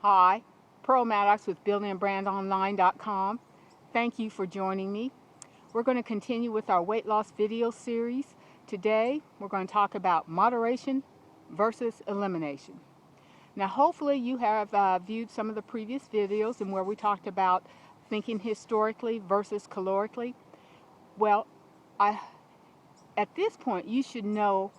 Hi, Pearl Maddox with BuildingABrandOnline.com. Thank you for joining me. We're going to continue with our weight loss video series. Today, we're going to talk about moderation versus elimination. Now, hopefully you have viewed some of the previous videos and where we talked about thinking historically versus calorically. Well, at this point, you should know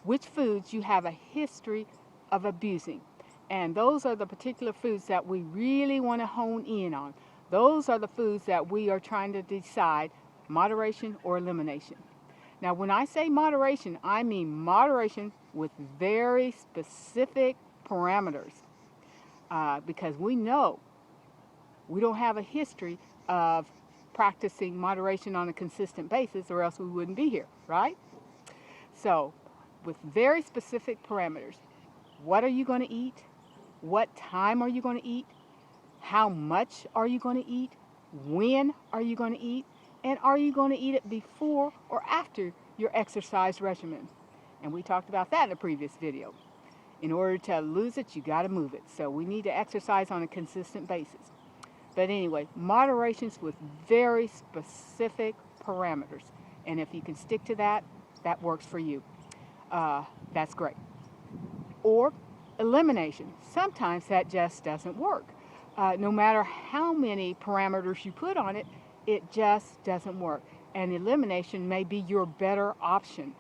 which foods you have a history of abusing. And those are the particular foods that we really want to hone in on. Those are the foods that we are trying to decide moderation or elimination. Now, when I say moderation, I mean moderation with very specific parameters, because we know we don't have a history of practicing moderation on a consistent basis, or else we wouldn't be here, right? So, with very specific parameters, what are you going to eat? What time are you going to eat? How much are you going to eat? When are you going to eat? And are you going to eat it before or after your exercise regimen? And we talked about that in a previous video. In order to lose it, you got to move it. So we need to exercise on a consistent basis. But anyway, moderations with very specific parameters. And if you can stick to that, that works for you. That's great. Or elimination. Sometimes that just doesn't work. No matter how many parameters you put on it, it just doesn't work. And elimination may be your better option.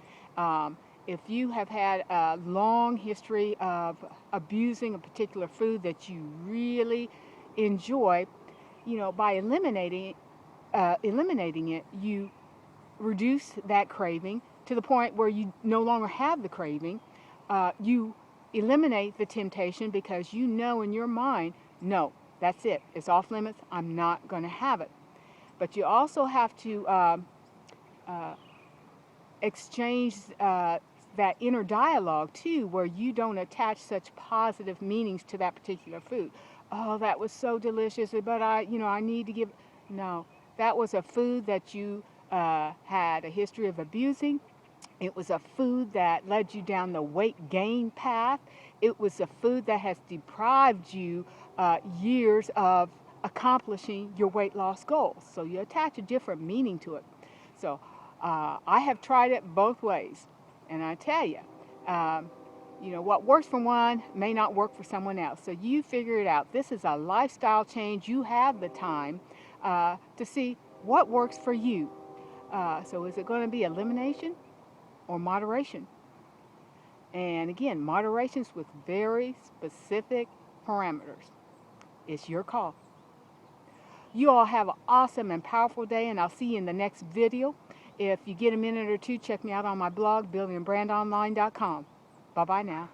If you have had a long history of abusing a particular food that you really enjoy, by eliminating it, you reduce that craving to the point where you no longer have the craving. You eliminate the temptation because you know in your mind, no, that's it. It's off limits. I'm not going to have it. But you also have to exchange that inner dialogue too, where you don't attach such positive meanings to that particular food. Oh, that was so delicious, but I need to give. No, that was a food that you had a history of abusing. It was a food that led you down the weight gain path. It was a food that has deprived you years of accomplishing your weight loss goals. So you attach a different meaning to it. So I have tried it both ways. And I tell you, what works for one may not work for someone else. So you figure it out. This is a lifestyle change. You have the time to see what works for you. So is it going to be elimination or moderation? And again, moderations with very specific parameters. It's your call. You all have an awesome and powerful day, and I'll see you in the next video. If you get a minute or two, check me out on my blog, BuildingABrandOnline.com. Bye-bye now.